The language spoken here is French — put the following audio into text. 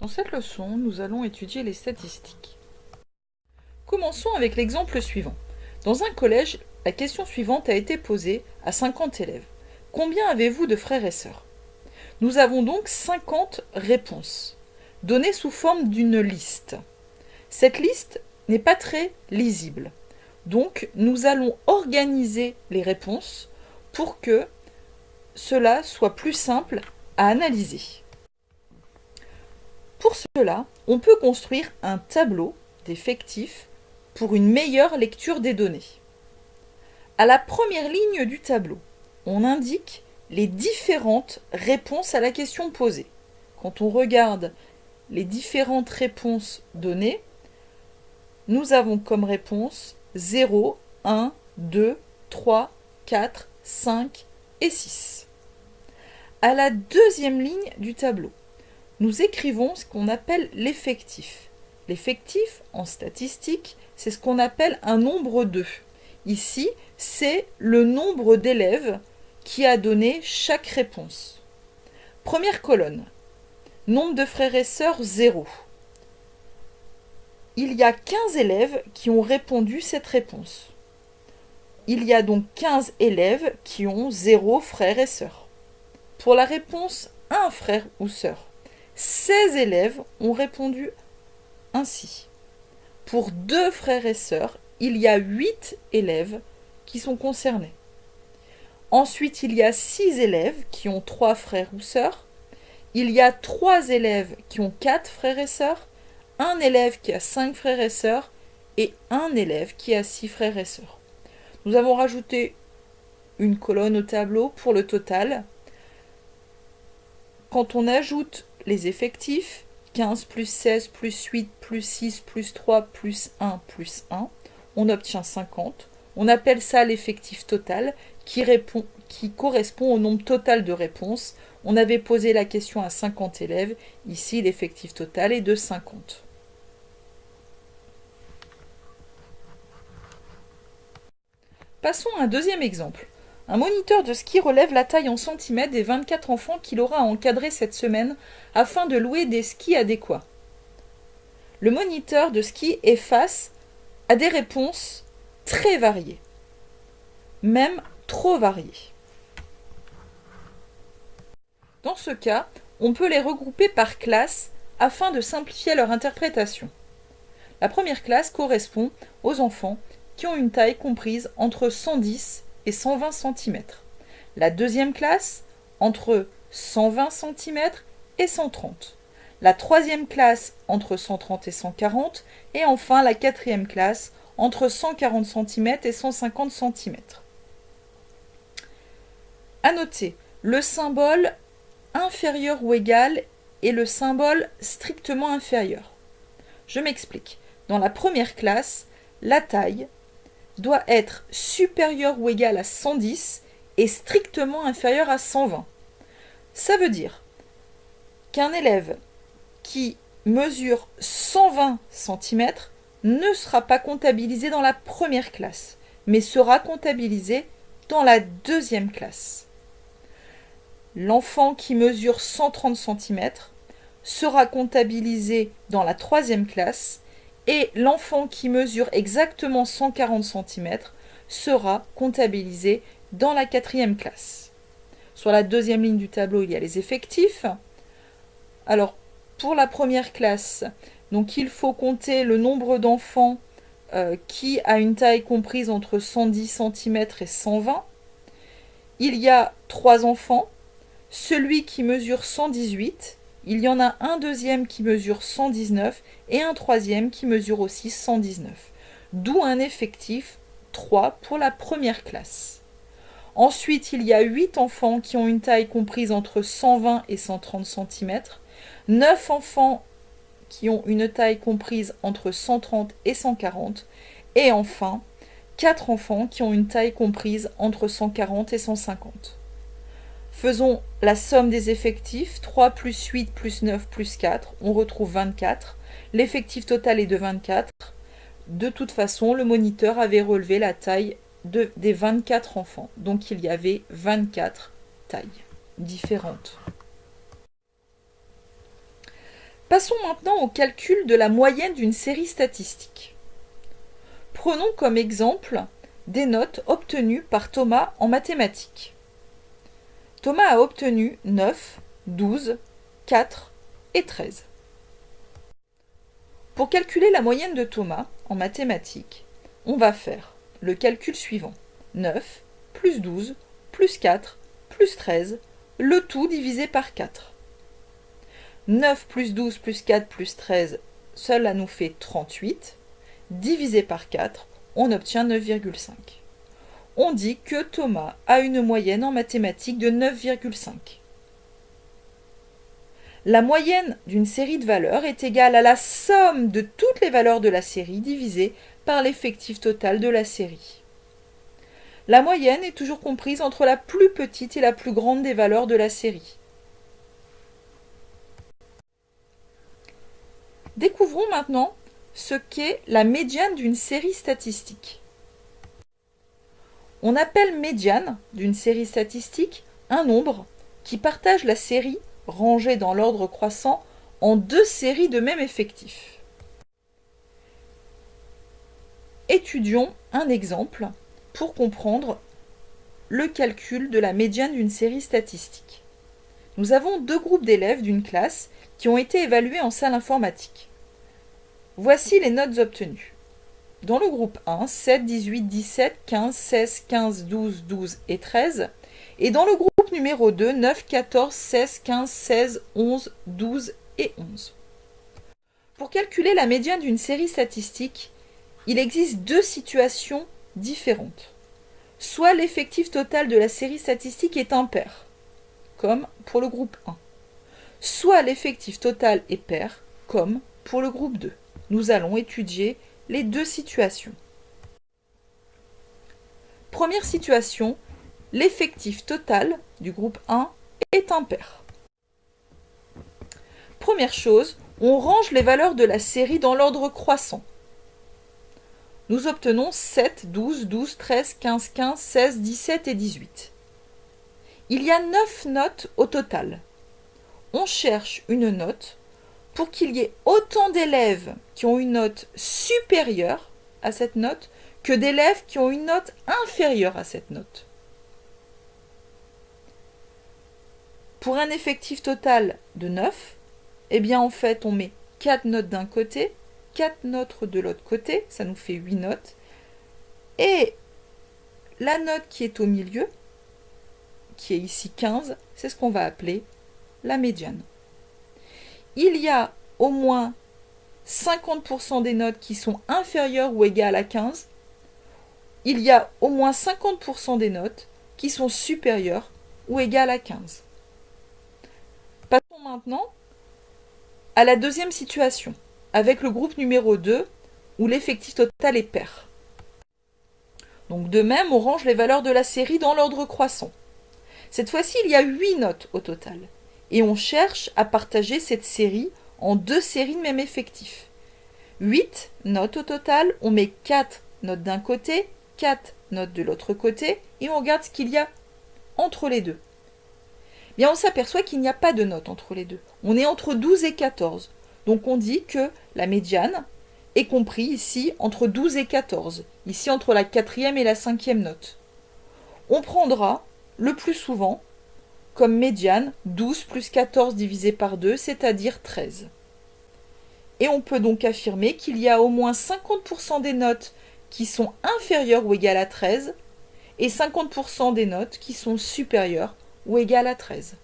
Dans cette leçon, nous allons étudier les statistiques. Commençons avec l'exemple suivant. Dans un collège, la question suivante a été posée à 50 élèves. Combien avez-vous de frères et sœurs? Nous avons donc 50 réponses, données sous forme d'une liste. Cette liste n'est pas très lisible. Donc, nous allons organiser les réponses pour que cela soit plus simple à analyser. Pour cela, on peut construire un tableau d'effectifs pour une meilleure lecture des données. À la première ligne du tableau, on indique les différentes réponses à la question posée. Quand on regarde les différentes réponses données, nous avons comme réponse 0, 1, 2, 3, 4, 5 et 6. À la deuxième ligne du tableau, nous écrivons ce qu'on appelle l'effectif. L'effectif, en statistique, c'est ce qu'on appelle un nombre 2. Ici, c'est le nombre d'élèves qui a donné chaque réponse. Première colonne, nombre de frères et sœurs 0. Il y a 15 élèves qui ont répondu cette réponse. Il y a donc 15 élèves qui ont 0 frères et sœurs. Pour la réponse 1 frère ou sœur, 16 élèves ont répondu ainsi. Pour 2 frères et sœurs, il y a 8 élèves qui sont concernés. Ensuite, il y a 6 élèves qui ont 3 frères ou sœurs. Il y a 3 élèves qui ont 4 frères et sœurs, un élève qui a 5 frères et sœurs et un élève qui a 6 frères et sœurs. Nous avons rajouté une colonne au tableau pour le total. Quand on ajoute les effectifs, 15 plus 16 plus 8 plus 6 plus 3 plus 1 plus 1, on obtient 50. On appelle ça l'effectif total qui correspond au nombre total de réponses. On avait posé la question à 50 élèves. Ici, l'effectif total est de 50. Passons à un deuxième exemple. Un moniteur de ski relève la taille en centimètres des 24 enfants qu'il aura à encadrer cette semaine afin de louer des skis adéquats. Le moniteur de ski est face à des réponses très variées, même trop variées. Dans ce cas, on peut les regrouper par classe afin de simplifier leur interprétation. La première classe correspond aux enfants qui ont une taille comprise entre 110 et 120 cm. La deuxième classe, entre 120 cm et 130. La troisième classe, entre 130 et 140. Et enfin, la quatrième classe, entre 140 cm et 150 cm. À noter, le symbole inférieur ou égal est le symbole strictement inférieur. Je m'explique. Dans la première classe, la taille doit être supérieure ou égale à 110 et strictement inférieure à 120. Ça veut dire qu'un élève qui mesure 120 cm ne sera pas comptabilisé dans la première classe, mais sera comptabilisé dans la deuxième classe. L'enfant qui mesure 130 cm sera comptabilisé dans la troisième classe et l'enfant qui mesure exactement 140 cm sera comptabilisé dans la quatrième classe. Sur la deuxième ligne du tableau, il y a les effectifs. Alors, pour la première classe, donc il faut compter le nombre d'enfants qui a une taille comprise entre 110 cm et 120. Il y a 3 enfants. Celui qui mesure 118, il y en a un deuxième qui mesure 119 et un troisième qui mesure aussi 119. D'où un effectif 3 pour la première classe. Ensuite, il y a 8 enfants qui ont une taille comprise entre 120 et 130 cm, 9 enfants qui ont une taille comprise entre 130 et 140, et enfin 4 enfants qui ont une taille comprise entre 140 et 150. Faisons la somme des effectifs, 3 plus 8 plus 9 plus 4, on retrouve 24. L'effectif total est de 24. De toute façon, le moniteur avait relevé la taille des 24 enfants. Donc il y avait 24 tailles différentes. Passons maintenant au calcul de la moyenne d'une série statistique. Prenons comme exemple des notes obtenues par Thomas en mathématiques. Thomas a obtenu 9, 12, 4 et 13. Pour calculer la moyenne de Thomas en mathématiques, on va faire le calcul suivant. 9 plus 12 plus 4 plus 13, le tout divisé par 4. 9 plus 12 plus 4 plus 13, cela nous fait 38. Divisé par 4, on obtient 9,5. On dit que Thomas a une moyenne en mathématiques de 9,5. La moyenne d'une série de valeurs est égale à la somme de toutes les valeurs de la série divisée par l'effectif total de la série. La moyenne est toujours comprise entre la plus petite et la plus grande des valeurs de la série. Découvrons maintenant ce qu'est la médiane d'une série statistique. On appelle médiane d'une série statistique un nombre qui partage la série rangée dans l'ordre croissant en deux séries de même effectif. Étudions un exemple pour comprendre le calcul de la médiane d'une série statistique. Nous avons deux groupes d'élèves d'une classe qui ont été évalués en salle informatique. Voici les notes obtenues. Dans le groupe 1, 7, 18, 17, 15, 16, 15, 12, 12 et 13. Et dans le groupe numéro 2, 9, 14, 16, 15, 16, 11, 12 et 11. Pour calculer la médiane d'une série statistique, il existe deux situations différentes. Soit l'effectif total de la série statistique est impair, comme pour le groupe 1. Soit l'effectif total est pair, comme pour le groupe 2. Nous allons étudier les deux situations. Première situation, l'effectif total du groupe 1 est impair. Première chose, on range les valeurs de la série dans l'ordre croissant. Nous obtenons 7, 12, 12, 13, 15, 15, 16, 17 et 18. Il y a 9 notes au total. On cherche une note pour qu'il y ait autant d'élèves qui ont une note supérieure à cette note que d'élèves qui ont une note inférieure à cette note. Pour un effectif total de 9, eh bien en fait on met 4 notes d'un côté, 4 notes de l'autre côté, ça nous fait 8 notes. Et la note qui est au milieu, qui est ici 15, c'est ce qu'on va appeler la médiane. Il y a au moins 50% des notes qui sont inférieures ou égales à 15. Il y a au moins 50% des notes qui sont supérieures ou égales à 15. Passons maintenant à la deuxième situation, avec le groupe numéro 2, où l'effectif total est pair. Donc de même, on range les valeurs de la série dans l'ordre croissant. Cette fois-ci, il y a 8 notes au total. Et on cherche à partager cette série en deux séries de même effectif. 8 notes au total, on met 4 notes d'un côté, 4 notes de l'autre côté, et on regarde ce qu'il y a entre les deux. Bien, on s'aperçoit qu'il n'y a pas de note entre les deux. On est entre 12 et 14. Donc on dit que la médiane est comprise ici entre 12 et 14. Ici entre la 4e et la 5e note. On prendra le plus souvent comme médiane 12 plus 14 divisé par 2, c'est-à-dire 13. Et on peut donc affirmer qu'il y a au moins 50% des notes qui sont inférieures ou égales à 13 et 50% des notes qui sont supérieures ou égales à 13.